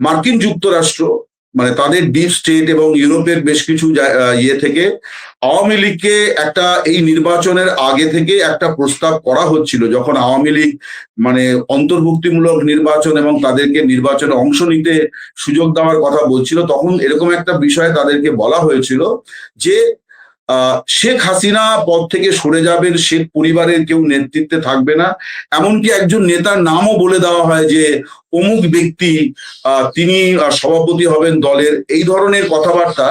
মার্কিন যুক্তরাষ্ট্র মানে তাদের ডিপ স্টেট এবং ইউরোপের বেশ কিছু ইয়ে থেকে আওয়ামী লীগকে একটা এই নির্বাচনের আগে থেকে একটা প্রস্তাব করা হচ্ছিল, যখন আওয়ামী লীগ মানে অন্তর্ভুক্তিমূলক নির্বাচন এবং তাদেরকে নির্বাচনে অংশ নিতে সুযোগ দেওয়ার কথা বলছিল, তখন এরকম একটা বিষয়ে তাদেরকে বলা হয়েছিল যে শেখ হাসিনা পদ থেকে সরে যাবেন, শেখ পরিবারের কেউ নেতৃত্বে থাকবে না, এমনকি একজন নেতার নামও বলে দেওয়া হয় যে অমুক ব্যক্তি তিনি সভাপতি হবেন দলের, এই ধরনের কথাবার্তা।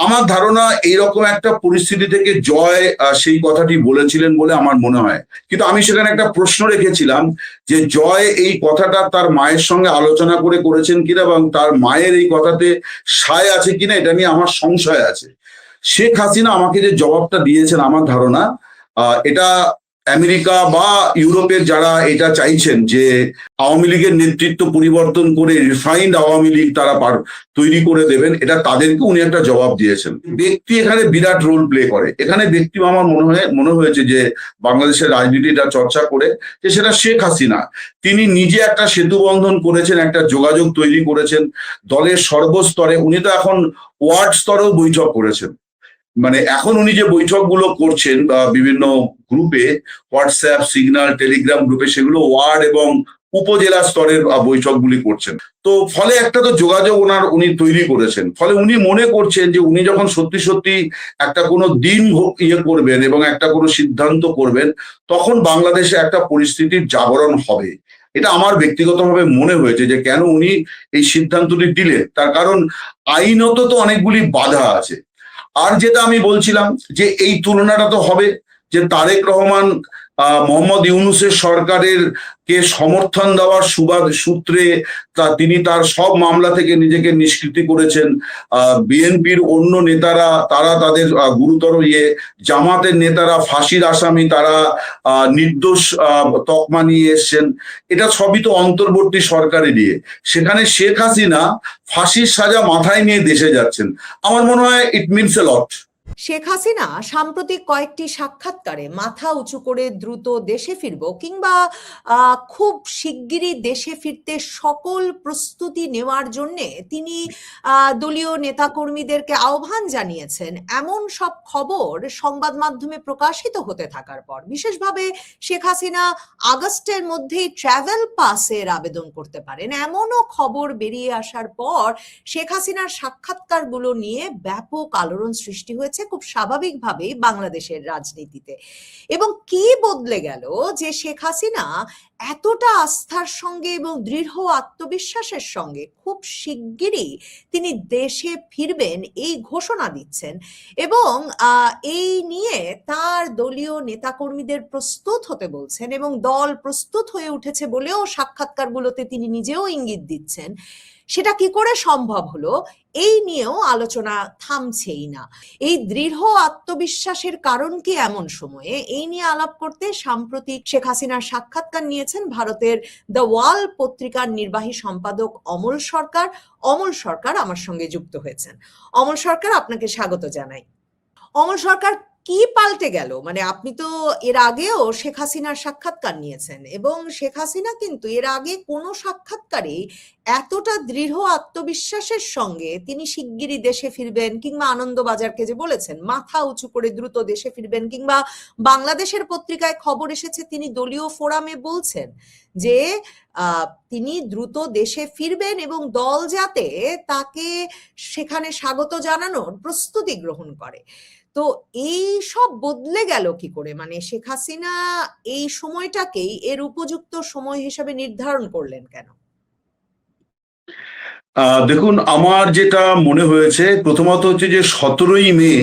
আমার ধারণা এইরকম একটা পরিস্থিতি থেকে জয় সেই কথাটি বলেছিলেন বলে আমার মনে হয়। কিন্তু আমি সেখানে একটা প্রশ্ন রেখেছিলাম যে জয় এই কথাটা তার মায়ের সঙ্গে আলোচনা করে করেছেন কিনা এবং তার মায়ের এই কথাতে সায় আছে কিনা, এটা নিয়ে আমার সংশয় আছে। শেখ হাসিনা আমাকে যে জবাবটা দিয়েছেন, আমার ধারণা এটা আমেরিকা বা ইউরোপের যারা এটা চাইছেন যে আওয়ামী লীগের নেতৃত্ব পরিবর্তন করে রিফাইন্ড আওয়ামী লীগ তারা তৈরি করে দেবেন, এটা তাদেরকে উনি একটা জবাব দিয়েছেন। ব্যক্তি এখানে বিরাট রোল প্লে করে। এখানে ব্যক্তি আমার মনে হয়েছে যে বাংলাদেশের রাজনীতিটা চর্চা করে যে সেটা শেখ হাসিনা, তিনি নিজে একটা সেতু বন্ধন করেছেন, একটা যোগাযোগ তৈরি করেছেন দলের সর্বস্তরে। উনি তো এখন ওয়ার্ড স্তরেও বৈঠক করেছেন, মানে এখন উনি যে বৈঠকগুলো করছেন বা বিভিন্ন গ্রুপে, হোয়াটসঅ্যাপ, সিগন্যাল, টেলিগ্রাম গ্রুপে, সেগুলো ওয়ার্ড এবং উপজেলা স্তরের বৈঠকগুলি করছেন। তো ফলে একটা তো যোগাযোগ উনি তৈরি করেছেন। ফলে উনি মনে করছেন যে উনি যখন সত্যি সত্যি একটা কোনো দিন ইয়ে করবেন এবং একটা কোনো সিদ্ধান্ত করবেন, তখন বাংলাদেশে একটা পরিস্থিতির জাগরণ হবে। এটা আমার ব্যক্তিগতভাবে মনে হয়েছে যে কেন উনি এই সিদ্ধান্তটি দিলেন, তার কারণ আইনত তো অনেকগুলি বাধা আছে। আর যেটা আমি বলছিলাম যে এই তুলনাটা তো হবে যে তারেক রহমান মোহাম্মদ ইউনূসের সরকারের কে সমর্থন দেওয়ার সূত্রে তিনি তার সব মামলা থেকে নিজেকে নিষ্কৃতি করেছেন। বিএনপির অন্য নেতারা তারা তাদের গুরুতর জামাতের নেতারা ফাঁসির আসামি, তারা নির্দোষ তকমা নিয়ে এসছেন। এটা সবই তো অন্তর্বর্তী সরকারে দিয়ে, সেখানে শেখ হাসিনা ফাঁসির সাজা মাথায় নিয়ে দেশে যাচ্ছেন। আমার মনে হয় ইট মিনস এ লট। শেখ হাসিনা সাম্প্রতিক কয়েকটি সাক্ষাৎকারে মাথা উঁচু করে দ্রুত দেশে ফিরব কিংবা খুব শিগগিরই দেশে ফিরতে সকল প্রস্তুতি নেওয়ার জন্য তিনি দলীয় নেতাকর্মীদেরকে আহ্বান জানিয়েছেন, এমন সব খবর সংবাদ মাধ্যমে প্রকাশিত হতে থাকার পর, বিশেষভাবে শেখ হাসিনা আগস্টের মধ্যেই ট্রাভেল পাসের আবেদন করতে পারেন, এমনও খবর বেরিয়ে আসার পর শেখ হাসিনার সাক্ষাৎকারগুলো নিয়ে ব্যাপক আলোড়ন সৃষ্টি হয়েছে খুব স্বাভাবিকভাবেই বাংলাদেশের রাজনীতিতে। এবং কি বদলে গেল যে শেখ হাসিনা এতটা আস্থার সঙ্গে এবং দৃঢ় আত্মবিশ্বাসের সঙ্গে খুব শিগগিরই তিনি দেশে ফিরবেন এই ঘোষণা দিচ্ছেন এবং এই নিয়ে তার দলীয় নেতাকর্মীদের প্রস্তুত হতে বলছেন এবং দল প্রস্তুত হয়ে উঠেছে বলেও সাক্ষাৎকারগুলোতে তিনি নিজেও ইঙ্গিত দিচ্ছেন। সেটা কি করে সম্ভব হলো, এই নিয়েও আলোচনা থামছেই না। এই দৃঢ় আত্মবিশ্বাসের কারণ কি এমন সময়ে, এই নিয়ে আলাপ করতে সাম্প্রতিক শেখ হাসিনার সাক্ষাৎকার নিয়েছেন ভারতের দ্য ওয়াল পত্রিকার নির্বাহী সম্পাদক অমল সরকার। অমল সরকার আমার সঙ্গে যুক্ত হয়েছেন। অমল সরকার, আপনাকে স্বাগত জানাই। অমল সরকার, কি পাল্টে গেল? মানে আপনি তো এর আগেও শেখ হাসিনার সাক্ষাৎকার নিয়েছেন এবং শেখ হাসিনা কিন্তু এর আগে কোনো সাক্ষাৎকারে এতটা দৃঢ় আত্মবিশ্বাসের সঙ্গে তিনি শিগগিরই দেশে ফিরবেন কিংবা আনন্দবাজারকে যে বলেছেন মাথা উঁচু করে দ্রুত দেশে ফিরবেন, কিংবা বাংলাদেশের পত্রিকায় খবর এসেছে তিনি দলীয় ফোরামে বলছেন যে তিনি দ্রুত দেশে ফিরবেন এবং দল যাতে তাকে সেখানে স্বাগত জানানোর প্রস্তুতি গ্রহণ করে। তো এই সব বদলে গেল কি করে? মানে শেখ হাসিনা এই সময়টাকেই এর উপযুক্ত সময় হিসেবে নির্ধারণ করলেন কেন? দেখুন, আমার যেটা মনে হয়েছে প্রথমত হচ্ছে যে 17ই মে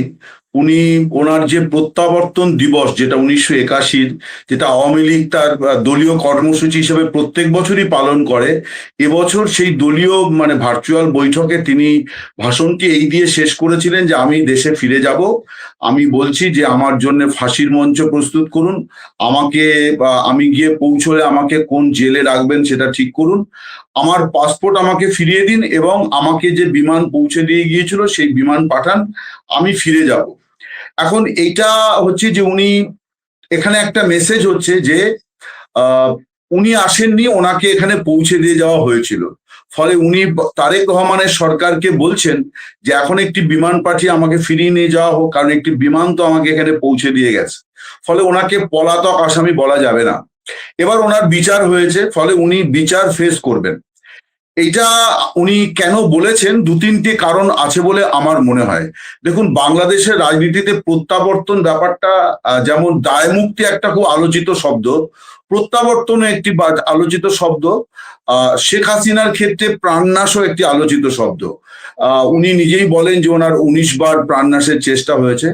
উনি ওনার যে প্রত্যাবর্তন দিবস, যেটা 1981, যেটা আওয়ামী লীগ তার দলীয় কর্মসূচি হিসেবে প্রত্যেক বছরই পালন করে, এবছর সেই দলীয় মানে ভার্চুয়াল বৈঠকে তিনি ভাষণটি এই দিয়ে শেষ করেছিলেন যে আমি দেশে ফিরে যাব, আমি বলছি যে আমার জন্য ফাঁসির মঞ্চ প্রস্তুত করুন, আমাকে আমি গিয়ে পৌঁছলে আমাকে কোন জেলে রাখবেন সেটা ঠিক করুন, আমার পাসপোর্ট আমাকে ফিরিয়ে দিন এবং আমাকে যে বিমান পৌঁছে দিয়ে গিয়েছিল সেই বিমান পাঠান, আমি ফিরে যাব। এখন এইটা হচ্ছে যে উনি এখানে একটা মেসেজ হচ্ছে যে উনি আসেননি, ওনাকে এখানে পৌঁছে দিয়ে যাওয়া হয়েছিল। ফলে উনি তারেক রহমানের সরকারকে বলছেন যে এখন একটি বিমান পাঠিয়ে আমাকে ফিরিয়ে নিয়ে যাওয়া হোক, কারণ একটি বিমান তো আমাকে এখানে পৌঁছে দিয়ে গেছে। ফলে ওনাকে পলাতক আসামি বলা যাবে না। এবার ওনার বিচার হয়েছে, ফলে উনি বিচার ফেস করবেন। এইটা উনি কেন বলেছেন, দু তিনটি কারণ আছে বলে আমার মনে হয়। দেখুন, বাংলাদেশের রাজনীতিতে প্রত্যাবর্তন ব্যাপারটা যেমন দায়মুক্তি একটা খুব আলোচিত শব্দ, প্রত্যাবর্তন একটি আলোচিত শব্দ, শেখ হাসিনার ক্ষেত্রে প্রাণনাশও একটি আলোচিত শব্দ। উনি নিজেই বলেন যে ওনার 19 বার প্রাণনাশের চেষ্টা হয়েছে।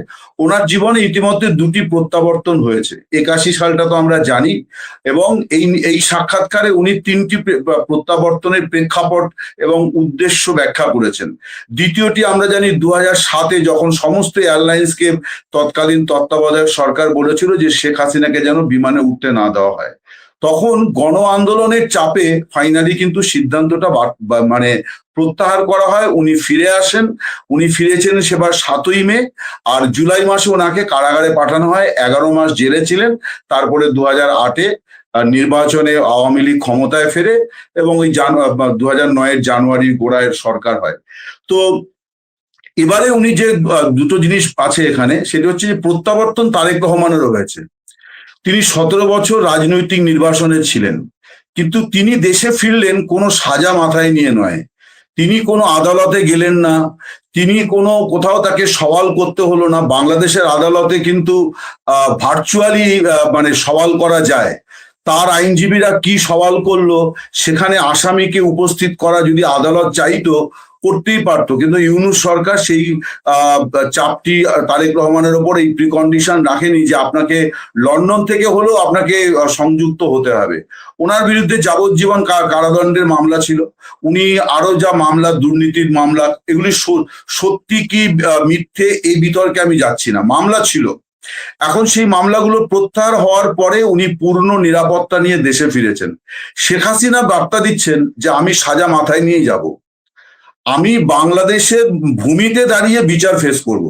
ওনার জীবনে ইতিমধ্যে দুটি প্রত্যাবর্তন হয়েছে, 81 সালটা তো আমরা জানি, এবং এই সাক্ষাৎকারে উনি তিনটি প্রত্যাবর্তনের প্রেক্ষাপট এবং উদ্দেশ্য ব্যাখ্যা করেছেন। দ্বিতীয়টি আমরা জানি 2007-এ যখন সমস্ত এয়ারলাইন্সকে তৎকালীন তত্ত্বাবধায়ক সরকার বলেছিল যে শেখ হাসিনাকে যেন বিমানে উঠতে না দেওয়া হয়, তখন গণ আন্দোলনের চাপে ফাইনালি কিন্তু সিদ্ধান্তটা মানে প্রত্যাহার করা হয়। উনি ফিরে আসেন, উনি ফিরেছেন সেবার 7ই মে, আর জুলাই মাসে ওনাকে কারাগারে পাঠানো হয়, 11 মাস জেলে ছিলেন। তারপরে 2008-এ নির্বাচনে আওয়ামী লীগ ক্ষমতায় ফেরে এবং ওই 2009-এর জানুয়ারির গোড়ায় সরকার হয়। তো এবারে উনি যে দুটো জিনিস আছে এখানে, সেটা হচ্ছে যে প্রত্যাবর্তন তারেক রহমানেরও হয়েছে। তিনি 17 বছর রাজনৈতিক নির্বাসনে ছিলেন, কিন্তু তিনি দেশে ফিরলেন কোনো সাজা মাথায় নিয়ে নয়। তিনি কোনো আদালতে গেলেন না, তিনি কোনো কোথাও তাকে সওয়াল করতে হলো না। বাংলাদেশের আদালতে কিন্তু ভার্চুয়ালি মানে সওয়াল করা যায়। তার আইনজীবীরা কি সওয়াল করলো, সেখানে আসামিকে উপস্থিত করা যদি আদালত চাইতো করতেই পারতো, কিন্তু ইউনূস সরকার সেই চাপটি তারেক রহমানের ওপর এই প্রিকন্ডিশন রাখেনি যে আপনাকে লন্ডন থেকে হলেও আপনাকে সংযুক্ত হতে হবে। ওনার বিরুদ্ধে যাবজ্জীবন কারাদণ্ডের মামলা ছিল। উনি আরো যা মামলা, দুর্নীতির মামলা, এগুলি সত্যি কি মিথ্যে এই বিতর্কে আমি যাচ্ছি না, মামলা ছিল। এখন সেই মামলাগুলো প্রত্যাহার হওয়ার পরে উনি পূর্ণ নিরাপত্তা নিয়ে দেশে ফিরেছেন। শেখ হাসিনা বার্তা দিচ্ছেন যে আমি সাজা মাথায় নিয়ে যাব, আমি বাংলাদেশের ভূমিতে দাঁড়িয়ে বিচার ফেস করব।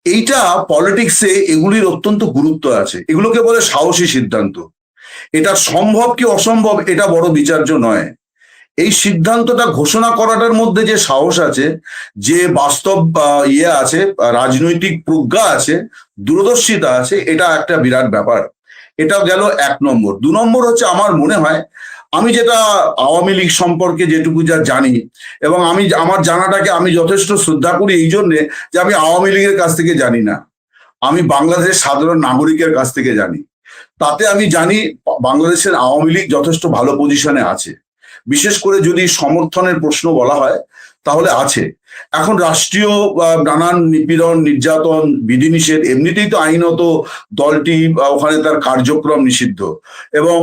এইটা পলিটিক্সে এগুলির অত্যন্ত গুরুত্ব আছে, এগুলোকে বলে সাহসী সিদ্ধান্ত। এটা সম্ভব কি অসম্ভব এটা বড় বিচার্য নয়। এই সিদ্ধান্তটা ঘোষণা করাটার মধ্যে যে সাহস আছে, যে বাস্তব আছে, রাজনৈতিক প্রজ্ঞা আছে, দূরদর্শিতা আছে, এটা একটা বিরাট ব্যাপার। এটা গেল 1 নম্বর। 2 নম্বর হচ্ছে, আমার মনে হয় আমি যেটা আওয়ামী লীগ সম্পর্কে যেটুকু যা জানি, এবং আমি আমার জানাটাকে আমি যথেষ্ট শ্রদ্ধা করি এই জন্যে যে আমি আওয়ামী লীগের কাছ থেকে জানি না, আমি বাংলাদেশের সাধারণ নাগরিকের কাছ থেকে জানি। তাতে আমি জানি বাংলাদেশের আওয়ামী লীগ যথেষ্ট ভালো পজিশনে আছে। বিশেষ করে যদি সমর্থনের প্রশ্ন বলা হয় তাহলে আছে। এখন রাষ্ট্রীয় নানান নিপীড়ন, নির্যাতন, বিধিনিষেধ, এমনিতেই তো আইনত দলটি ওখানে তার কার্যক্রম নিষিদ্ধ, এবং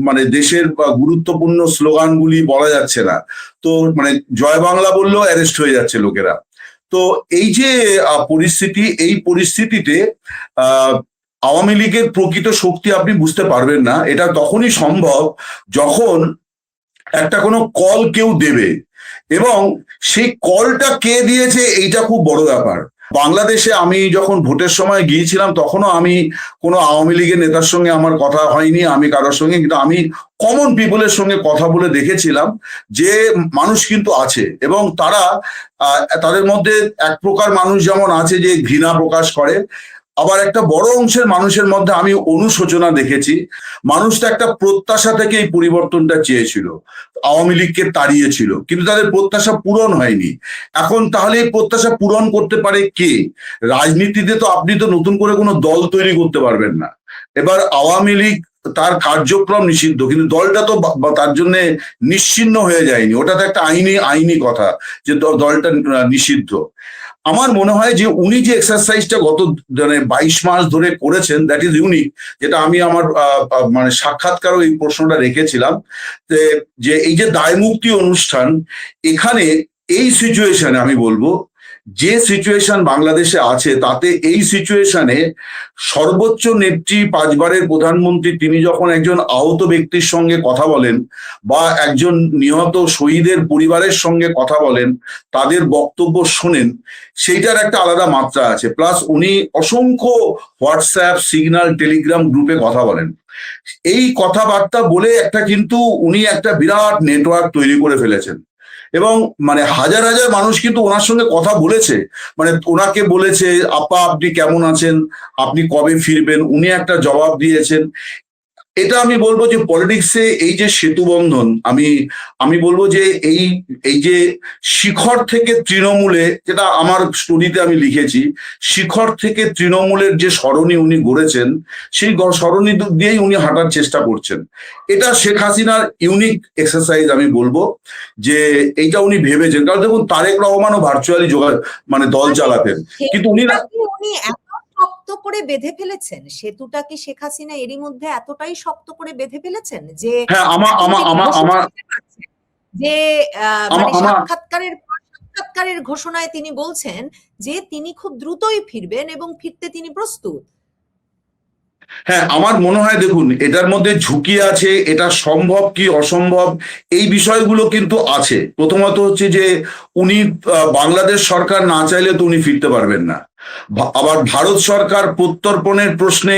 মানে দেশের গুরুত্বপূর্ণ স্লোগানগুলি বলা যাচ্ছে না। তো মানে জয় বাংলা বললেও অ্যারেস্ট হয়ে যাচ্ছে লোকেরা। তো এই যে পরিস্থিতি, এই পরিস্থিতিতে আওয়ামী লীগের প্রকৃত শক্তি আপনি বুঝতে পারবেন না। এটা তখনই সম্ভব যখন একটা কোনো কল কেউ দেবে, এবং সেই কলটা কে দিয়েছে এইটা খুব বড় ব্যাপার। বাংলাদেশে আমি যখন ভোটের সময় গিয়েছিলাম তখনও আমি কোনো আওয়ামী লীগের নেতার সঙ্গে আমার কথা হয়নি, আমি কারোর সঙ্গে, কিন্তু আমি কমন পিপলের সঙ্গে কথা বলে দেখেছিলাম যে মানুষ কিন্তু আছে, এবং তারা তাদের মধ্যে এক প্রকার মানুষ যেমন আছে যে ঘৃণা প্রকাশ করে, আবার একটা বড় অংশের মানুষের মধ্যে আমি অনুশোচনা দেখেছি। মানুষটা একটা প্রত্যাশা থেকে এই পরিবর্তনটা চেয়েছিল, আওয়ামী লীগকে তাড়িয়েছিল, কিন্তু তাদের প্রত্যাশা পূরণ হয়নি। এখন তাহলে এই প্রত্যাশা পূরণ করতে পারে কে? রাজনীতিতে তো আপনি তো নতুন করে কোনো দল তৈরি করতে পারবেন না। এবার আওয়ামী লীগ তার কার্যক্রম নিষিদ্ধ, কিন্তু দলটা তো তার জন্য নিশ্চিহ্ন হয়ে যায়নি, ওটা তো একটা আইনি কথা যে দলটা নিষিদ্ধ। আমার মনে হয় যে উনি যে এক্সারসাইজটা গত 22 মাস ধরে করেছেন, দ্যাট ইজ ইউনিক। যেটা আমি আমার মানে সাক্ষাৎকারও এই প্রশ্নটা রেখেছিলাম যে এই যে দায়মুক্তি অনুষ্ঠান, এখানে এই সিচুয়েশনে আমি বলবো যে সিচুয়েশন বাংলাদেশে আছে তাতে এই সিচুয়েশনে সর্বোচ্চ নেত্রী 5বারের প্রধানমন্ত্রী তিনি যখন একজন আহত ব্যক্তির সঙ্গে কথা বলেন বা একজন নিহত শহীদের পরিবারের সঙ্গে কথা বলেন, তাদের বক্তব্য শোনেন, সেইটার একটা আলাদা মাত্রা আছে। প্লাস উনি অসংখ্য হোয়াটসঅ্যাপ, সিগন্যাল, টেলিগ্রাম গ্রুপে কথা বলেন। এই কথাবার্তা বলে কিন্তু উনি একটা বিরাট নেটওয়ার্ক তৈরি করে ফেলেছেন এবং মানে হাজার হাজার মানুষ কিন্তু ওনার সঙ্গে কথা বলেছে, মানে ওনাকে বলেছে আপা আপনি কেমন আছেন, আপনি কবে ফিরবেন, উনি একটা জবাব দিয়েছেন। এটা আমি বলবো যে পলিটিক্সে এই যে সেতু বন্ধন, আমি বলবো যে এই যে শিখর থেকে তৃণমূলে, যেটা আমার স্টোরিতে আমি লিখেছি, শিখর থেকে তৃণমূলের যে সরণি উনি গড়েছেন, সেই সরণি দিয়েই উনি হাঁটার চেষ্টা করছেন। এটা শেখ হাসিনার ইউনিক এক্সারসাইজ আমি বলবো, যে এইটা উনি ভেবেছেন। কারণ দেখুন তারেক রহমানও ভার্চুয়ালি মানে দল চালাতেন, কিন্তু উনি উনি এত শক্ত করে বেঁধে ফেলেছেন, সেতুটা কি শেখ হাসিনা এরই মধ্যে এতটাই শক্ত করে বেঁধে ফেলেছেন যে হ্যাঁ যে মানে সাক্ষাৎকারের ঘোষণায় তিনি বলছেন যে তিনি খুব দ্রুতই ফিরবেন এবং ফিরতে তিনি প্রস্তুত? হ্যাঁ, আমার মনে হয় দেখুন এটার মধ্যে ঝুঁকি আছে, এটা সম্ভব কি অসম্ভব এই বিষয়গুলো কিন্তু আছে। প্রথমত হচ্ছে যে উনি বাংলাদেশ সরকার না চাইলে তো উনি ফিরতে পারবেন না। আবার ভারত সরকার প্রত্যর্পণের প্রশ্নে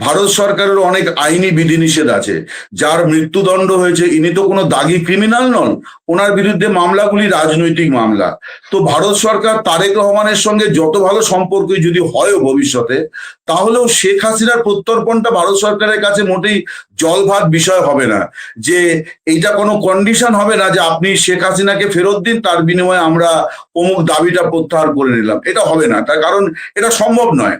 ভারত সরকারের অনেক আইনি বিধিনিষেধ আছে। যার মৃত্যুদণ্ড হয়েছে ইনি তো কোনো দাগী ক্রিমিনাল নন, ওনার বিরুদ্ধে মামলাগুলি রাজনৈতিক মামলা। তো ভারত সরকার তারেক রহমানের সঙ্গে যত ভালো সম্পর্কই যদি হয় ভবিষ্যতে, তাহলেও শেখ হাসিনার প্রত্যর্পণটা ভারত সরকারের কাছে মোটেই জল ভাত বিষয় হবে না, যে এইটা কোনো কন্ডিশন হবে না যে আপনি শেখ হাসিনাকে ফেরত দিন, তার বিনিময়ে আমরা অমুক দাবিটা প্রত্যাহার করে নিলাম। এটা হবে না, তার কারণ এটা সম্ভব নয়।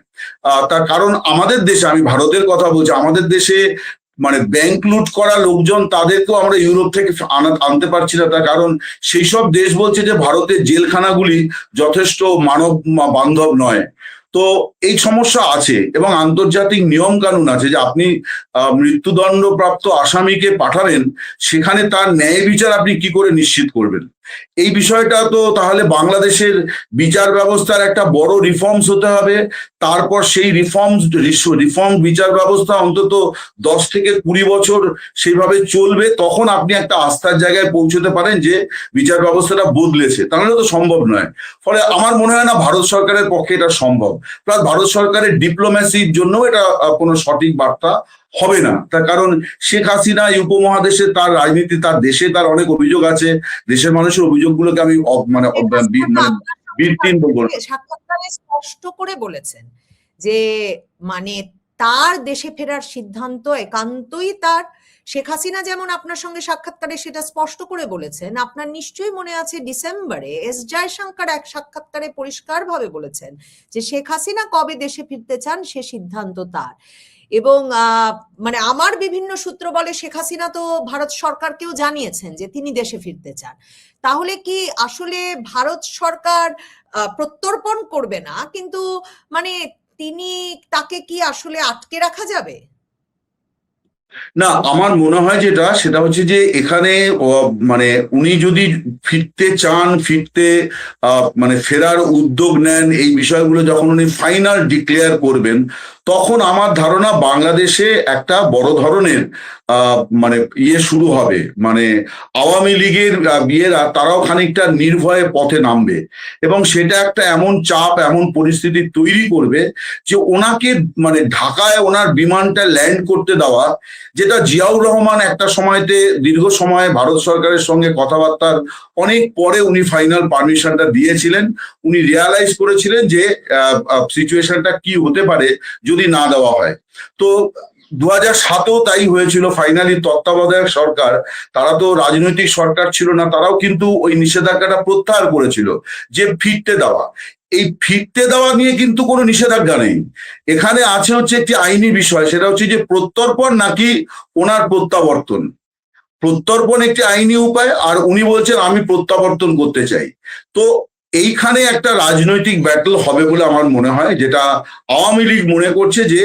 তার কারণ আমাদের দেশে, আমি ভারতের কথা বলছি, আমাদের দেশে মানে ব্যাংক লুট করা লোকজন তাদেরকেও আমরা ইউরোপ থেকে আনতে পারছি না। তার কারণ সেই সব দেশ বলছে যে ভারতের জেলখানাগুলি যথেষ্ট মানব বান্ধব নয়। তো এই সমস্যা আছে এবং আন্তর্জাতিক নিয়ম কানুন আছে যে আপনি মৃত্যুদণ্ডপ্রাপ্ত আসামিকে পাঠাবেন, সেখানে তার ন্যায় বিচার আপনি কি করে নিশ্চিত করবেন? এই বিষয়টা তো তাহলে বাংলাদেশের বিচার ব্যবস্থার একটা বড় রিফর্মস হতে হবে। তারপর সেই রিফর্ম বিচার ব্যবস্থা অন্তত 10 থেকে 20 বছর সেইভাবে চলবে, তখন আপনি একটা আস্থার জায়গায় পৌঁছতে পারেন যে বিচার ব্যবস্থাটা বদলেছে। তাহলে তো সম্ভব নয়। ফলে আমার মনে হয় না ভারত সরকারের পক্ষে এটা সম্ভব। প্লাস ভারত সরকারের ডিপ্লোম্যাসির জন্য এটা কোনো সঠিক বার্তা হবে না। তার কারণ শেখ হাসিনা এই উপমহাদেশে তার রাজনীতি, তার দেশে তার অনেক অভিযোগ আছে। দেশের মানুষের অভিযোগগুলোকে আমি মানে সাক্ষাৎকারে স্পষ্ট করে বলেছেন যে মানে তার দেশে ফেরার সিদ্ধান্ত একান্তই তার। শেখ হাসিনা যেমন আপনার সঙ্গে সাক্ষাৎকারে সেটা স্পষ্ট করে বলেছেন, আপনার নিশ্চয়ই মনে আছে ডিসেম্বরে এস জয়শঙ্কর এক সাক্ষাৎকারে পরিষ্কারভাবে বলেছেন যে শেখ হাসিনা কবে দেশে ফিরতে চান সে সিদ্ধান্ত তার। এবং মানে আমার বিভিন্ন সূত্র বলে শেখ হাসিনা তো ভারত সরকারকেও জানিয়েছেন যে তিনি দেশে ফিরতে চান। তাহলে কি আসলে ভারত সরকার প্রত্যর্পণ করবে না, কিন্তু মানে তাকে কি আসলে আটকে রাখা যাবে? না, আমার মনে হয় সেটা হচ্ছে যে এখানে মানে উনি যদি ফিরতে চান, মানে ফেরার উদ্যোগ নেন, এই বিষয়গুলো যখন উনি ফাইনাল ডিক্লেয়ার করবেন, তখন আমার ধারণা বাংলাদেশে একটা বড় ধরনের মানে শুরু হবে। মানে আওয়ামী লীগের বিয়েরা তারাও খানিকটা নির্ভয়ে পথে নামবে এবং সেটা একটা এমন চাপ, এমন পরিস্থিতি তৈরি করবে যে ওনাকে মানে ঢাকায় ওনার বিমানটা ল্যান্ড করতে দেওয়া, যেটা জিয়াউর রহমান একটা সময়তে দীর্ঘ সময় ভারত সরকারের সঙ্গে কথাবার্তার অনেক পরে উনি ফাইনাল পারমিশনটা দিয়েছিলেন। উনি রিয়ালাইজ করেছিলেন যে সিচুয়েশনটা কি হতে পারে যদি না দেওয়া হয়। তো 2007-এও তাই হয়েছিল। ফাইনালি তত্ত্বাবধায়ক সরকার, তারা তো রাজনৈতিক সরকার ছিল না, তারাও কিন্তু ওই নিষেধাজ্ঞাটা প্রত্যাহার করেছিল যে ফিরতে দেওয়া। এই ফিরতে দেওয়া নিয়ে কিন্তু কোনো নিষেধাজ্ঞা নেই। এখানে আছে হচ্ছে একটি আইনি বিষয়, সেটা হচ্ছে যে প্রত্যর্পণ নাকি ওনার প্রত্যাবর্তন। প্রত্যর্পণ একটি আইনি উপায়, আর উনি বলছেন আমি প্রত্যাবর্তন করতে চাই। তো এইখানে একটা রাজনৈতিক ব্যাটল হবে বলে আমার মনে হয়, যেটা আওয়ামী লীগ মনে করছে যে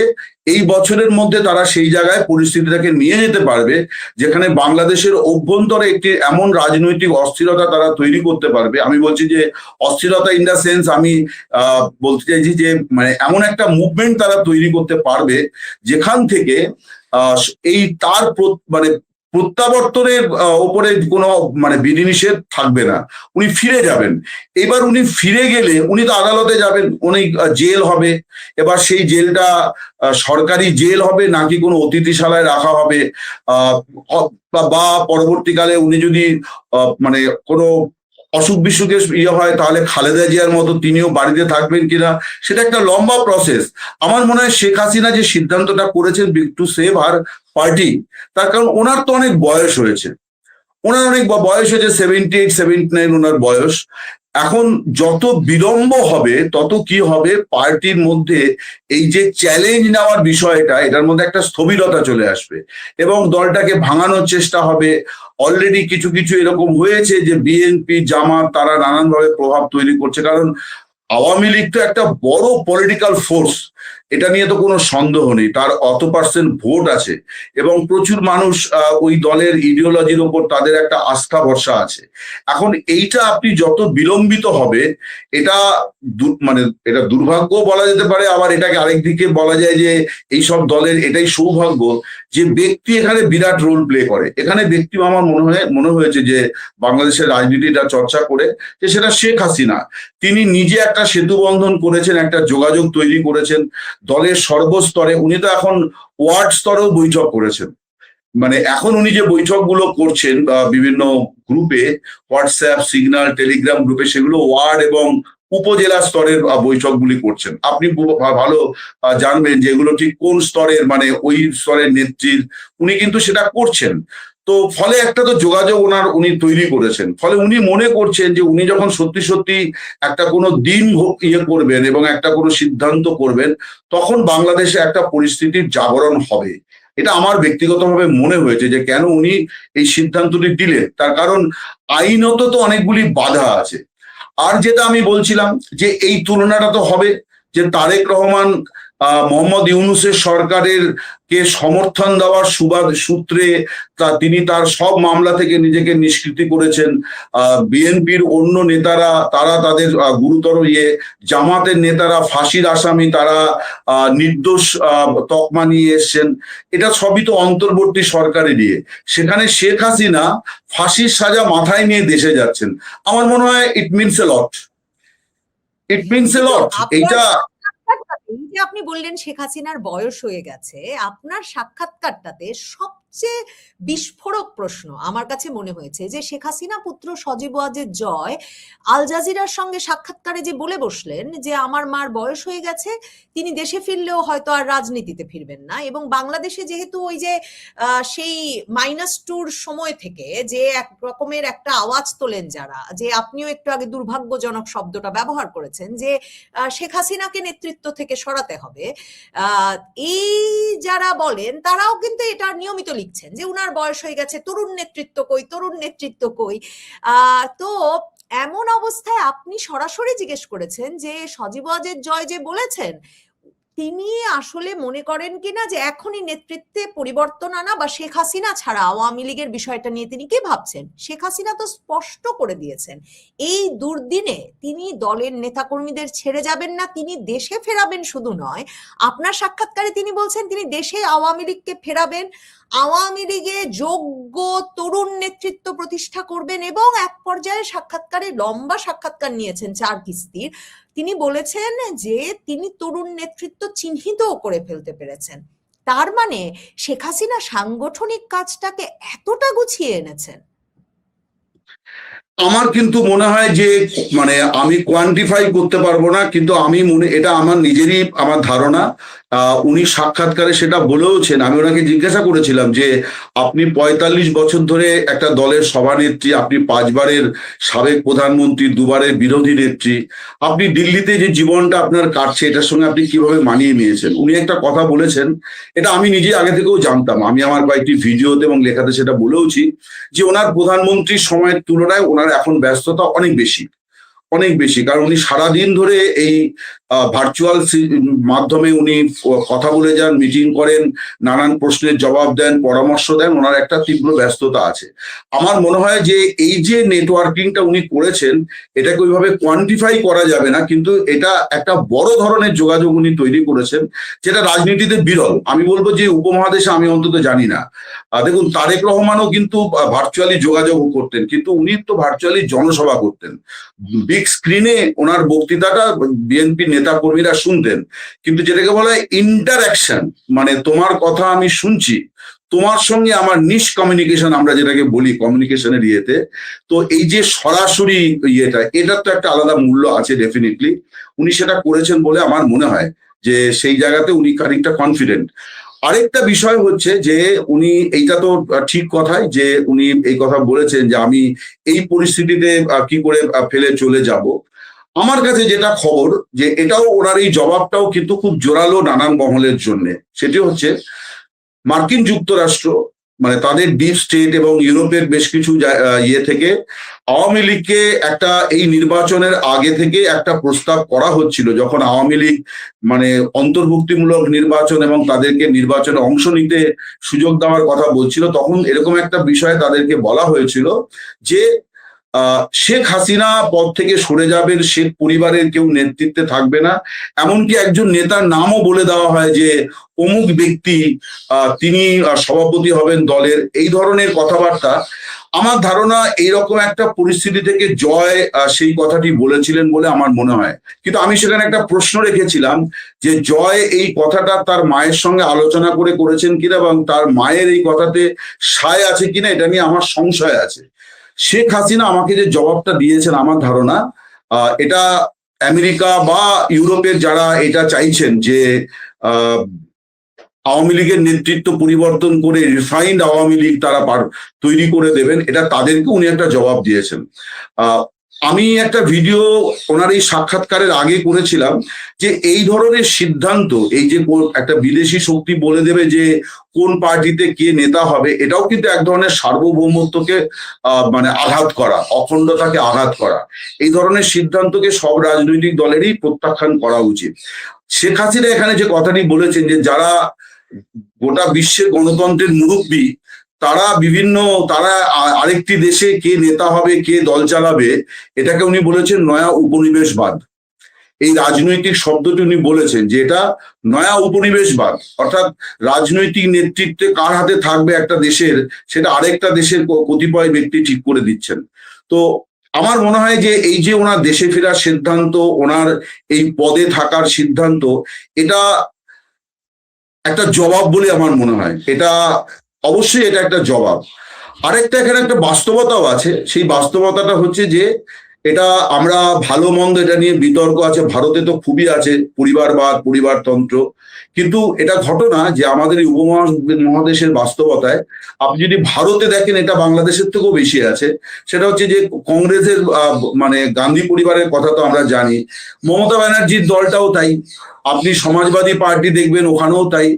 এই বছরের মধ্যে তারা সেই জায়গায় পরিস্থিতিটাকে নিয়ে যেতে পারবে যেখানে বাংলাদেশের অভ্যন্তরে একটি এমন রাজনৈতিক অস্থিরতা তারা তৈরি করতে পারবে। আমি বলছি যে অস্থিরতা ইন দ্য সেন্স, আমি বলতে চাইছি যে মানে এমন একটা মুভমেন্ট তারা তৈরি করতে পারবে যেখান থেকে এই তার মানে প্রত্যাবর্তনের ওপরে কোনো মানে বিধিনিষেধ থাকবে না, উনি ফিরে যাবেন। এবার উনি ফিরে গেলে উনি তো আদালতে যাবেন, উনি জেল হবে। এবার সেই জেলটা সরকারি জেল হবে নাকি কোনো অতিথিশালায় রাখা হবে, বা পরবর্তীকালে উনি যদি মানে কোনো অসুখ বিসুখের ইয়ে হয় তাহলে খালেদা জিয়ার মতো তিনিও বাড়িতে থাকবেন কিনা, সেটা একটা লম্বা প্রসেস। আমার মনে হয় শেখ হাসিনা যে সিদ্ধান্তটা করেছেন টু সেভ হার পার্টি, তার কারণ ওনার তো অনেক বয়স হয়েছে, ওনার অনেক বয়স হয়েছে, 78, 79 ওনার বয়স। এখন যত বিলম্ব হবে তত কি হবে, পার্টির মধ্যে এই যে চ্যালেঞ্জ নেওয়ার বিষয়টা, এটার মধ্যে একটা স্থবিরতা চলে আসবে এবং দলটাকে ভাঙানোর চেষ্টা হবে। অলরেডি কিছু কিছু এরকম হয়েছে যে বিএনপি, জামাত তারা নানানভাবে প্রভাব তৈরি করছে, কারণ আওয়ামী লীগ তো একটা বড় পলিটিক্যাল ফোর্স, এটা নিয়ে তো কোনো সন্দেহ নেই। তার অত পার্সেন্ট ভোট আছে এবং প্রচুর মানুষ ওই দলের ইডিওলজির ওপর তাদের একটা আস্থা ভরসা আছে। এখন এইটা আপনি যত বিলম্বিত হবে, এটা মানে এটা দুর্ভাগ্য বলা যেতে পারে, আবার এটাকে আরেকদিকে বলা যায় যে এইসব দলের এটাই সৌভাগ্য যে ব্যক্তি এখানে বিরাট রোল প্লে করে। এখানে ব্যক্তি আমার মনে হয়েছে যে বাংলাদেশের রাজনীতিটা চর্চা করে, যে সেটা শেখ হাসিনা। তিনি নিজে একটা সেতু বন্ধন করেছেন, একটা যোগাযোগ তৈরি করেছেন দলের সর্বস্তরে। উনি তো এখন ওয়ার্ড স্তরেও বৈঠক করেছেন, মানে এখন উনি যে বৈঠকগুলো করছেন বিভিন্ন গ্রুপে, হোয়াটসঅ্যাপ, সিগন্যাল, টেলিগ্রাম গ্রুপে, সেগুলো ওয়ার্ড এবং উপজেলা স্তরের বৈঠকগুলি করছেন। আপনি ভালো জানবেন যে এগুলো ঠিক কোন স্তরের, মানে ওই স্তরের নেত্রীর উনি কিন্তু সেটা করছেন। তো ফলে একটা তো যোগাযোগ উনি তৈরি করেছেন। ফলে উনি মনে করছেন যে উনি যখন সত্যি সত্যি একটা কোনো দিন ইয়ে করবেন এবং একটা কোনো সিদ্ধান্ত করবেন, তখন বাংলাদেশে একটা পরিস্থিতির জাগরণ হবে। এটা আমার ব্যক্তিগতভাবে মনে হয়েছে যে কেন উনি এই সিদ্ধান্তটি দিলেন, তার কারণ আইনত তো অনেকগুলি বাধা আছে। আর যেটা আমি বলছিলাম যে এই তুলনাটা তো হবে যে তারেক রহমান মোহাম্মদ ইউনূসের সরকারের কে সমর্থন দেওয়ার সূত্রে তিনি তার সব মামলা থেকে নিজেকে নিষ্কৃতি করেছেন। বিএনপির অন্য নেতারা তারা তাদের গুরুতর জামাতের নেতারা ফাঁসির আসামি, তারা নির্দোষ তকমা নিয়ে এসছেন। এটা সবই তো অন্তর্বর্তী সরকারে নিয়ে, সেখানে শেখ হাসিনা ফাঁসির সাজা মাথায় নিয়ে দেশে যাচ্ছেন। আমার মনে হয় it means a lot, it means a লট। এইটা এই যে আপনি বললেন শেখ হাসিনার বয়স হয়ে গেছে, আপনার সাক্ষাৎকারটাতে সবচেয়ে বিস্ফোরক প্রশ্ন আমার কাছে মনে হয়েছে যে শেখ হাসিনা পুত্র সজীব ওয়াজেদ জয় আল জাজিরার সঙ্গে সাক্ষাৎকারে যে বলে বসলেন যে আমার মার বয়স হয়ে গেছে, তিনি দেশে ফিরলেও হয়তো আর রাজনীতিতে ফিরবেন না, এবং বাংলাদেশে যেহেতু ওই যে সেই -2 সময় থেকে যে এক রকমের একটা আওয়াজ তোলেন যারা, যে আপনিও একটু আগে দুর্ভাগ্যজনক শব্দটা ব্যবহার করেছেন যে শেখ হাসিনাকে নেতৃত্ব থেকে সরাতে হবে, এই যারা বলেন তারাও কিন্তু এটা নিয়মিত লিখছেন যে উনার বয়স হয়ে গেছে, তরুণ নেতৃত্ব কই, তরুণ নেতৃত্ব কই। তো এমন অবস্থায় আপনি সরাসরি জিজ্ঞেস করেছেন যে সজীব ওয়াজেদ জয় যে বলেছেন, তিনি আসলে মনে করেন কিনা যে এখনই নেতৃত্বে পরিবর্তন আনা, বা শেখ হাসিনা ছাড়া আওয়ামী লীগের বিষয়টা নিয়ে তিনি কি ভাবছেন। শেখ হাসিনা তো স্পষ্ট করে দিয়েছেন এই দুর্দিনে তিনি দলের নেতাকর্মীদের ছেড়ে যাবেন না, তিনি দেশে ফেরাবেন। শুধু নয়, আপনার সাক্ষাৎকারে তিনি বলছেন তিনি দেশে আওয়ামী লীগকে ফেরাবেন, আওয়ামী লীগে যোগ্য তরুণ নেতৃত্ব প্রতিষ্ঠা করবেন, এবং এক পর্যায়ে সাক্ষাৎকারে, লম্বা সাক্ষাৎকার নিয়েছেন 4 কিস্তির, তিনি বলেছেন যে তিনি তরুণ নেতৃত্ব চিহ্নিতও করে ফেলতে পেরেছেন। তার মানে শেখ হাসিনা সাংগঠনিক কাজটাকে এতটা গুছিয়ে এনেছেন। আমার কিন্তু মনে হয় যে মানে আমি কোয়ান্টিফাই করতে পারবো না, কিন্তু আমি এটা আমার নিজেরই আমার ধারণা। উনি সাক্ষাৎকারে সেটা বলেওছেন। আমি ওনাকে জিজ্ঞাসা করেছিলাম যে আপনি 45 বছর ধরে একটা দলের সভানেত্রী, আপনি 5 বারের সাবেক প্রধানমন্ত্রী, 2 বারের বিরোধী নেত্রী, আপনি দিল্লিতে যে জীবনটা আপনার কাটছে এটার সঙ্গে আপনি কিভাবে মানিয়ে নিয়েছেন। উনি একটা কথা বলেছেন, এটা আমি নিজে আগে থেকেও জানতাম, আমি আমার কয়েকটি ভিডিওতে এবং লেখাতে সেটা বলেওছি, যে ওনার প্রধানমন্ত্রীর সময়ের তুলনায় ওনার এখন ব্যস্ততা অনেক বেশি। অনেক বেশি, কারণ উনি সারাদিন ধরে এই ভার্চুয়াল মাধ্যমে উনি কথা বলে যান, মিটিং করেন, নানান প্রশ্নের জবাব দেন, পরামর্শ দেন, ওনার একটা তীব্র ব্যস্ততা আছে। আমার মনে হয় যে এই যে নেটওয়ার্কিংটা উনি করেছেন, এটাকে ওইভাবে কোয়ান্টিফাই করা যাবে না, কিন্তু এটা একটা বড় ধরনের যোগাযোগ উনি তৈরি করেছেন, যেটা রাজনীতিতে বিরল। আমি বলবো যে উপমহাদেশে আমি অন্তত জানি না। দেখুন, তারেক রহমানও কিন্তু ভার্চুয়ালি যোগাযোগ করতেন, কিন্তু উনি তো ভার্চুয়ালি জনসভা করতেন, বিগ স্ক্রিনে ওনার বক্তৃতাটা বিএনপি নেতা কর্মীরা শুনতেন। কিন্তু যেটাকে বলা হয় ইন্টারঅ্যাকশন, মানে তোমার কথা আমি শুনছি, তোমার সঙ্গে আমার কমিউনিকেশন, আমরা যেটাকে বলি কমিউনিকেশনের ইয়েতে, তো এই যে সরাসরি এটার তো একটা আলাদা মূল্য আছে ডেফিনেটলি। উনি সেটা করেছেন বলে আমার মনে হয় যে সেই জায়গাতে উনি খানিকটা কনফিডেন্ট। আরেকটা বিষয় হচ্ছে যে উনি, এইটা তো ঠিক কথাই যে উনি এই কথা বলেছেন যে আমি এই পরিস্থিতিতে কি করে ফেলে চলে যাব। আমার কাছে যেটা খবর, যে এটাও ওনার এই জবাবটাও কিন্তু খুব জোরালো নানান মহলের জন্য। সেটি হচ্ছে মার্কিন যুক্তরাষ্ট্র, মানে তাদের ডিপ স্টেট এবং ইউরোপের বেশ কিছু ইয়ে থেকে আওয়ামী লীগকে একটা এই নির্বাচনের আগে থেকে একটা প্রস্তাব করা হচ্ছিল, যখন আওয়ামী লীগ মানে অন্তর্ভুক্তিমূলক নির্বাচন এবং তাদেরকে নির্বাচনে অংশ নিতে সুযোগ দেওয়ার কথা বলছিল, তখন এরকম একটা বিষয়ে তাদেরকে বলা হয়েছিল যে শেখ হাসিনা পদ থেকে সরে যাবেন, শেখ পরিবারের কেউ নেতৃত্বে থাকবে না, এমনকি একজন নেতার নামও বলে দেওয়া হয় যে অমুক ব্যক্তি তিনি সভাপতি হবেন দলের, এই ধরনের কথাবার্তা। আমার ধারণা এইরকম একটা পরিস্থিতি থেকে জয় সেই কথাটি বলেছিলেন বলে আমার মনে হয়। কিন্তু আমি সেখানে একটা প্রশ্ন রেখেছিলাম যে জয় এই কথাটা তার মায়ের সঙ্গে আলোচনা করে করেছেন কিনা, এবং তার মায়ের এই কথাতে সায় আছে কিনা, এটা নিয়ে আমার সংশয় আছে। শেখ হাসিনা আমাকে যে জবাবটা দিয়েছেন, আমার ধারণা এটা আমেরিকা বা ইউরোপের যারা এটা চাইছেন যে আওয়ামী লীগের নেতৃত্ব পরিবর্তন করে রিফাইন্ড আওয়ামী লীগ তারা তৈরি করে দেবেন, এটা তাদেরকে উনি একটা জবাব দিয়েছেন। আমি একটা ভিডিও ওনার এই সাক্ষাৎকারের আগে করেছিলাম যে এই ধরনের সিদ্ধান্ত, এই যে একটা বিদেশি শক্তি বলে দেবে যে কোন পার্টিতে কে নেতা হবে, এটাও কিন্তু এক ধরনের সার্বভৌমত্বকে মানে আঘাত করা, অখণ্ডতাকে আঘাত করা। এই ধরনের সিদ্ধান্তকে সব রাজনৈতিক দলেরই প্রত্যাখ্যান করা উচিত। শেখ হাসিনা এখানে যে কথাটি বলেছেন যে যারা গোটা বিশ্বের গণতন্ত্রের মুরব্বী, তারা আরেকটি দেশে কে নেতা হবে, কে দল চালাবে, এটাকে উনি বলেছেন নয়া উপনিবেশবাদ। এই রাজনৈতিক শব্দটি উনি বলেছেন যে এটা নয়া উপনিবেশবাদ, অর্থাৎ রাজনৈতিক নেতৃত্বে কার হাতে থাকবে একটা দেশের, সেটা আরেকটা দেশের কতিপয় ব্যক্তি ঠিক করে দিচ্ছেন। তো আমার মনে হয় যে এই যে ওনার দেশে ফেরার সিদ্ধান্ত, ওনার এই পদে থাকার সিদ্ধান্ত, এটা একটা জবাব বলে আমার মনে হয়। এটা অবশ্যই এটা একটা জবাব। আরেকটা এখানে একটা বাস্তবতাও আছে, সেই বাস্তবতাটা হচ্ছে যে এটা আমরা ভালো মন্দ এটা নিয়ে বিতর্ক আছে, ভারতে তো খুবই আছে পরিবারবাদ, পরিবারতন্ত্র, কিন্তু এটা ঘটনা যে আমাদের এই উপমহাদেশের বাস্তবতায় আপনি যদি ভারতে দেখেন, এটা বাংলাদেশের থেকেও বেশি আছে। সেটা হচ্ছে যে কংগ্রেসের মানে গান্ধী পরিবারের কথা তো আমরা জানি, মমতা ব্যানার্জির দলটাও তাই, আপনি সমাজবাদী পার্টি দেখবেন ওখানেও তাই,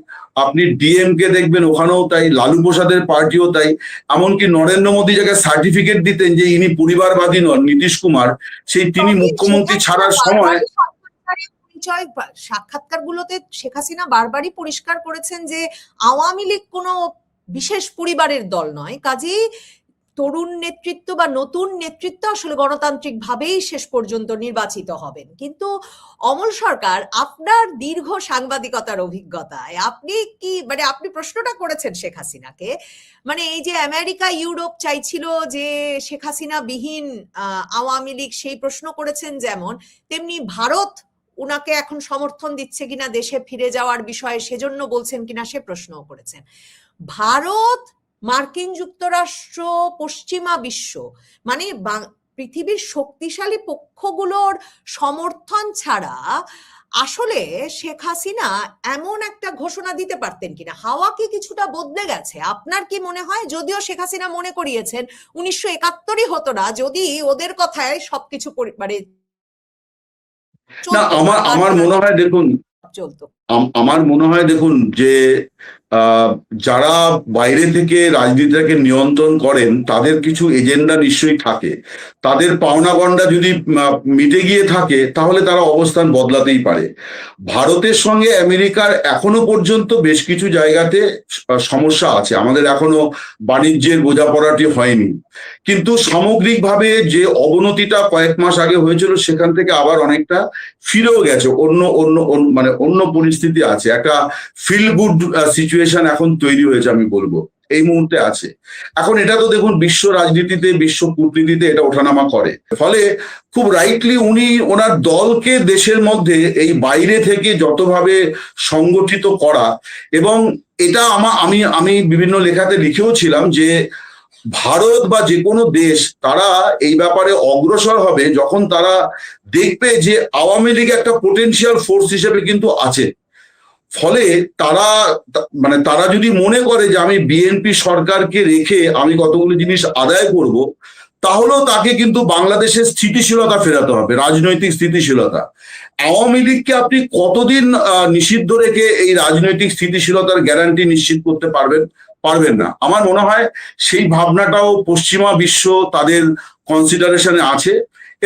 আপনি ডিএমকে দেখবেন ওখানেও তাই, লালু প্রসাদের পার্টিও তাই। এমনকি নরেন্দ্র মোদী যাকে সার্টিফিকেট দিতেন যে ইনি পরিবারবাদী নন, নীতিশ কুমার, সেই তিনি মুখ্যমন্ত্রী ছাড়ার সময় সাক্ষাৎকারগুলোতে শেখ হাসিনা বারবারই পরিষ্কার করেছেন যে আওয়ামী লীগ কোনো বিশেষ পরিবারের দল নয়, কাজেই তরুণ নেতৃত্ব বা নতুন নেতৃত্ব আসলে গণতান্ত্রিক ভাবেই শেষ পর্যন্ত নির্বাচিত হবেন। কিন্তু অমল সরকার, আপনার দীর্ঘ সাংবাদিকতার অভিজ্ঞতায় আপনি কি, মানে আপনি প্রশ্নটা করেছেন শেখ হাসিনাকে, মানে এই যে আমেরিকা ইউরোপ চাইছিল যে শেখ হাসিনা বিহীন আওয়ামী লীগ, সেই প্রশ্ন করেছেন, যেমন তেমনি ভারত উনাকে এখন সমর্থন দিচ্ছে কিনা দেশে ফিরে যাওয়ার বিষয়ে, সেজন্য বলছেন কিনা সে প্রশ্নও করেছেন। ভারত, মার্কিন যুক্তরাষ্ট্র, পশ্চিমা বিশ্ব, মানে পৃথিবীর শক্তিশালী পক্ষগুলোর সমর্থন ছাড়া আসলে শেখ হাসিনা এমন একটা ঘোষণা দিতে পারতেন কিনা? হাওয়া কি কিছুটা বদলে গেছে? আপনার কি মনে হয়? যদিও শেখ হাসিনা মনে করিয়েছেন 1971-ই হতো না যদি ওদের কথায় সবকিছু মানে না, আমার মনে হয়, দেখুন, চলতো। আমার মনে হয় দেখুন যে যারা বাইরে থেকে রাজনীতিটাকে নিয়ন্ত্রণ করেন তাদের কিছু এজেন্ডা নিশ্চয়ই থাকে। তাদের পাওনা গন্ডা যদি মিটে গিয়ে থাকে তাহলে তারা অবস্থান বদলাতেই পারে। ভারতের সঙ্গে আমেরিকার এখনো পর্যন্ত বেশ কিছু জায়গাতে সমস্যা আছে, আমাদের এখনো বাণিজ্যের বোঝাপড়াটি হয়নি। কিন্তু সামগ্রিকভাবে যে অবনতিটা কয়েক মাস আগে হয়েছিল সেখান থেকে আবার অনেকটা ফিরেও গেছে, অন্য অন্য মানে অন্য পরিস্থিতি আছে, একটা ফিল গুড সিচুয়েশন এখন তৈরি হয়েছে আমি বলবো এই মুহূর্তে আছে। এখন এটা তো দেখুন বিশ্ব রাজনীতিতে বিশ্ব কূটনীতিতে এটা ওঠানামা করে, ফলে খুব রাইটলি উনি ওনার দলকে দেশের মধ্যে এই বাইরে থেকে যতভাবে সংগঠিত করা, এবং এটা আমি বিভিন্ন লেখাতে লিখেও ছিলাম যে ভারত বা যে কোনো দেশ তারা এই ব্যাপারে অগ্রসর হবে যখন তারা দেখবে যে আওয়ামী লীগ একটা পোটেনশিয়াল ফোর্স হিসেবে কিন্তু আছে। ফলে তারা যদি মনে করে যে আমি বিএনপি সরকারকে রেখে আমি কতগুলো জিনিস আদায় করব, তাহলেও তাকে কিন্তু বাংলাদেশের স্থিতিশীলতা ফেরাতে হবে, রাজনৈতিক স্থিতিশীলতা। আওয়ামী লীগকে আপনি কতদিন নিষিদ্ধ রেখে এই রাজনৈতিক স্থিতিশীলতার গ্যারান্টি নিশ্চিত করতে পারবেন না। আমার মনে হয় সেই ভাবনাটাও পশ্চিমা বিশ্ব তাদের কনসিডারেশনে আছে,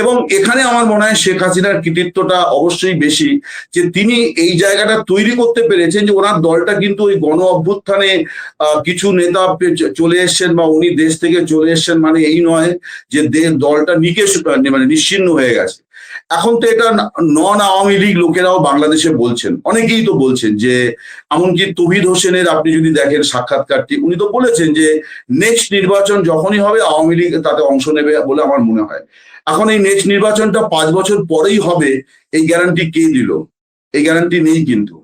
এবং এখানে আমার মনে হয় শেখ হাসিনার কৃতিত্বটা অবশ্যই বেশি, যে তিনি এই জায়গাটা তৈরি করতে পেরেছেন যে ওনার দলটা কিন্তু ওই গণ অভ্যুত্থানে কিছু নেতা চলে এসছেন বা উনি দেশ থেকে চলে এসছেন মানে এই নয় যে দলটা মানে নিশ্চিহ্ন হয়ে গেছে। এখন তো এটা নন আওয়ামী লীগ লোকেরাও বাংলাদেশে বলছেন, অনেকেই তো বলছেন, যে এমনকি তৌহিদ হোসেনের আপনি যদি দেখেন সাক্ষাৎকারটি, উনি তো বলেছেন যে নেক্সট নির্বাচন যখনই হবে আওয়ামী লীগ তাতে অংশ নেবে বলে আমার মনে হয়। এখন এই নেক্সট নির্বাচনটা 5 বছর পরেই হবে, এই গ্যারান্টি কে দিল? এই গ্যারান্টি নেই। কিন্তু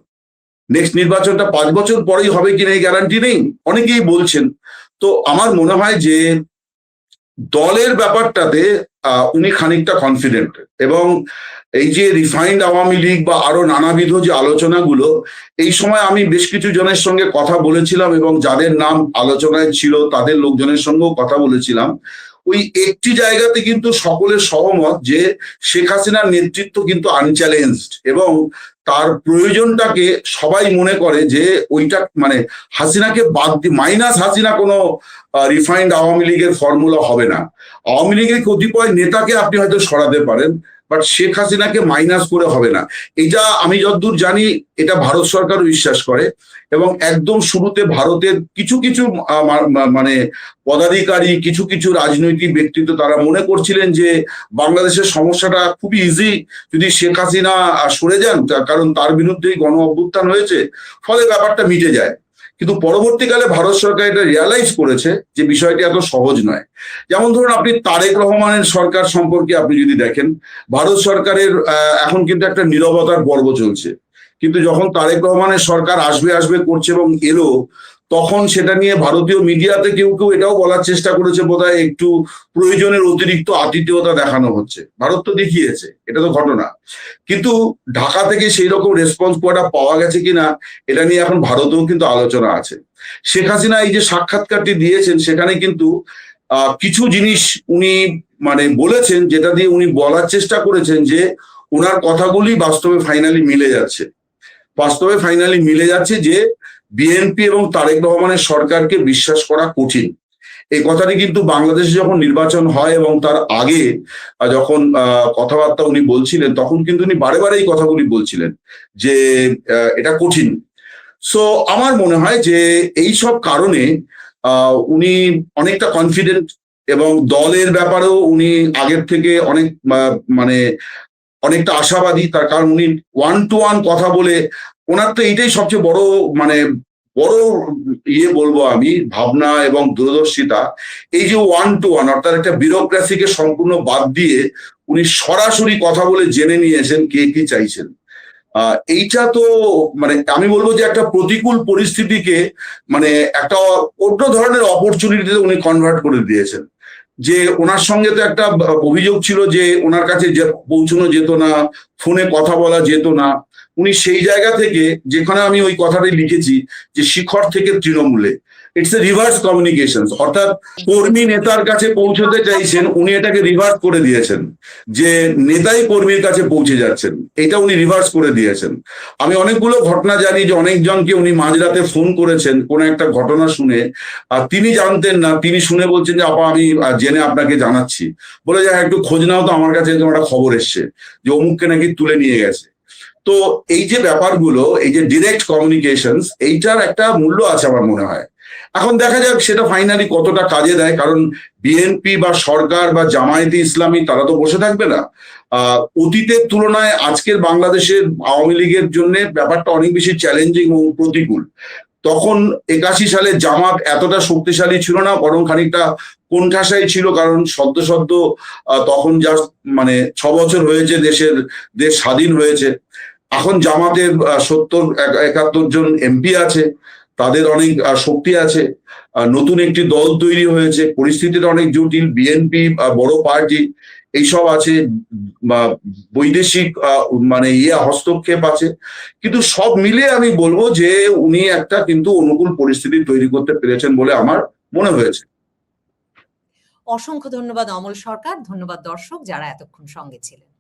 নেক্সট নির্বাচনটা 5 বছর পরেই হবে কিনা এই গ্যারান্টি নেই, অনেকেই বলছেন। তো আমার মনে হয় যে দলের ব্যাপারটাতে উনি খানিকটা কনফিডেন্ট, এবং এই যে রিফাইন্ড আওয়ামী লীগ বা আরো নানাবিধ যে আলোচনাগুলো, এই সময় আমি বেশ কিছু জনের সঙ্গে কথা বলেছিলাম এবং যাদের নাম আলোচনায় ছিল তাদের লোকজনের সঙ্গেও কথা বলেছিলাম। ওই একটি জায়গাতে কিন্তু সকলের সহমত যে শেখ হাসিনার নেতৃত্ব কিন্তু আনচ্যালেঞ্জড, এবং তার প্রয়োজনটাকে সবাই মনে করে যে ওইটা মানে হাসিনাকে বাদ দিয়ে মাইনাস হাসিনা কোনো রিফাইন্ড আওয়ামী লীগের ফর্মুলা হবে না। আওয়ামী লীগের কতিপয় নেতাকে আপনি হয়তো সরাতে পারেন, বাট শেখ হাসিনাকে মাইনাস করে হবে না। এটা আমি যতদূর জানি এটা ভারত সরকারও বিশ্বাস করে, এবং একদম শুরুতে ভারতের কিছু কিছু মানে পদাধিকারী, কিছু কিছু রাজনৈতিক ব্যক্তিত্ব তারা মনে করছিলেন যে বাংলাদেশের সমস্যাটা খুবই ইজি যদি শেখ হাসিনা সরে যান, কারণ তার বিরুদ্ধেই গণ অভ্যুত্থান হয়েছে, ফলে ব্যাপারটা মিটে যায়। কিন্তু পরবর্তীকালে ভারত সরকার এটা রিয়ালাইজ করেছে যে বিষয়টি এত সহজ নয়। যেমন ধরুন আপনি তারেক রহমানের সরকার সম্পর্কে আপনি যদি দেখেন, ভারত সরকারের এখন কিন্তু একটা নীরবতার পর্ব চলছে, কিন্তু যখন তারেক রহমানের সরকার আসবে করছে এবং এলো, তখন সেটা নিয়ে ভারতীয় মিডিয়াতে কেউ কেউ এটাও বলার চেষ্টা করেছে বোধহয় একটু প্রয়োজনের অতিরিক্ত আতিথেয়তা দেখানো হচ্ছে। ভারত তো দেখিয়েছে, এটা তো ঘটনা, কিন্তু ঢাকা থেকে সেই রকম রেসপন্স কটা পাওয়া গেছে কিনা এটা নিয়ে এখন ভারতেও কিন্তু আলোচনা আছে। শেখ হাসিনা এই যে সাক্ষাৎকারটি দিয়েছেন সেখানে কিন্তু কিছু জিনিস উনি মানে বলেছেন, যেটা দিয়ে উনি বলার চেষ্টা করেছেন যে ওনার কথাগুলি বাস্তবে ফাইনালি মিলে যাচ্ছে যে বিএনপি এবং তারেক রহমানের সরকারকে বিশ্বাস করা কঠিন। এই কথাটি কিন্তু বাংলাদেশে যখন নির্বাচন হয় এবং তার আগে যখন কথাবার্তা উনি বলছিলেন, তখন কিন্তু উনি বারে বারে এই কথাগুলি বলছিলেন যে এটা কঠিন। সো আমার মনে হয় যে এই সব কারণে উনি অনেকটা কনফিডেন্ট, এবং দলের ব্যাপারেও উনি আগের থেকে অনেক মানে অনেকটা আশাবাদী। তার কারণ উনি 1-to-1 কথা বলে, ওনার তো এইটাই সবচেয়ে বড় মানে বড় বলবো আমি ভাবনা এবং দূরদর্শিতা, এই যে 1-to-1 অর্থাৎ একটা বিউরোক্রেসিকে সম্পূর্ণ বাদ দিয়ে উনি সরাসরি কথা বলে জেনে নিয়েছেন কে কি চাইছেন। এইটা তো মানে আমি বলবো যে একটা প্রতিকূল পরিস্থিতিকে মানে একটা অন্য ধরনের অপরচুনিটিতে উনি কনভার্ট করে দিয়েছেন। যে ওনার সঙ্গে তো একটা অভিযোগ ছিল যে ওনার কাছে পৌঁছানো যেত না, ফোনে কথা বলা যেত না, উনি সেই জায়গা থেকে, যেখানে আমি ওই কথাটাই লিখেছি যে শিখর থেকে তৃণমূলে, ইটস এ রিভার্স কমিউনিকেশন, অর্থাৎ কর্মী নেতার কাছে পৌঁছতে চাইছেন, উনি এটাকে রিভার্স করে দিয়েছেন, যে নেতাই কর্মীর কাছে পৌঁছে যাচ্ছেন, এটা উনি রিভার্স করে দিয়েছেন। আমি অনেকগুলো ঘটনা জানি যে অনেকজনকে উনি মাঝরাতে ফোন করেছেন কোনো একটা ঘটনা শুনে, আর তিনি জানতেন না, তিনি শুনে বলছেন যে আপা আমি জেনে আপনাকে জানাচ্ছি, বলে যে হ্যাঁ একটু খোঁজ নাও তো, আমার কাছে এরকম একটা খবর এসছে যে অমুককে নাকি তুলে নিয়ে গেছে। তো এই যে ব্যাপারগুলো, এই যে ডিরেক্ট কমিউনিকেশন, এইটার একটা মূল্য আছে আমার মনে হয়। এখন দেখা যাক সেটা ফাইনালি কতটা কাজে দেয়, কারণ বিএনপি বা সরকার বা জামায়াতে ইসলামী তারা তো বসে থাকবে না। অতীতের তুলনায় আজকের বাংলাদেশের আওয়ামী লীগের জন্য ব্যাপারটা অনেক বেশি চ্যালেঞ্জিং ও প্রতিকূল। তখন 81 সালে জামাত এতটা শক্তিশালী ছিল না, বরং খানিকটা কোণঠাসাই ছিল, কারণ সদ্য তখন যা মানে 6 বছর হয়েছে দেশ স্বাধীন হয়েছে। এখন জামাতের 70-71 জন এমপি আছে, তাদের অনেক শক্তি আছে, নতুন একটি দল তৈরি হয়েছে, পরিস্থিতিটা অনেক জটিল, বিএনপি বড় পার্টি এইসব আছে, বৈদেশিক মানে হস্তক্ষেপ আছে, কিন্তু সব মিলে আমি বলবো যে উনি একটা কিন্তু অনুকূল পরিস্থিতি তৈরি করতে পেরেছেন বলে আমার মনে হয়েছে। অসংখ্য ধন্যবাদ অমল সরকার, ধন্যবাদ দর্শক যারা এতক্ষণ সঙ্গে ছিলেন।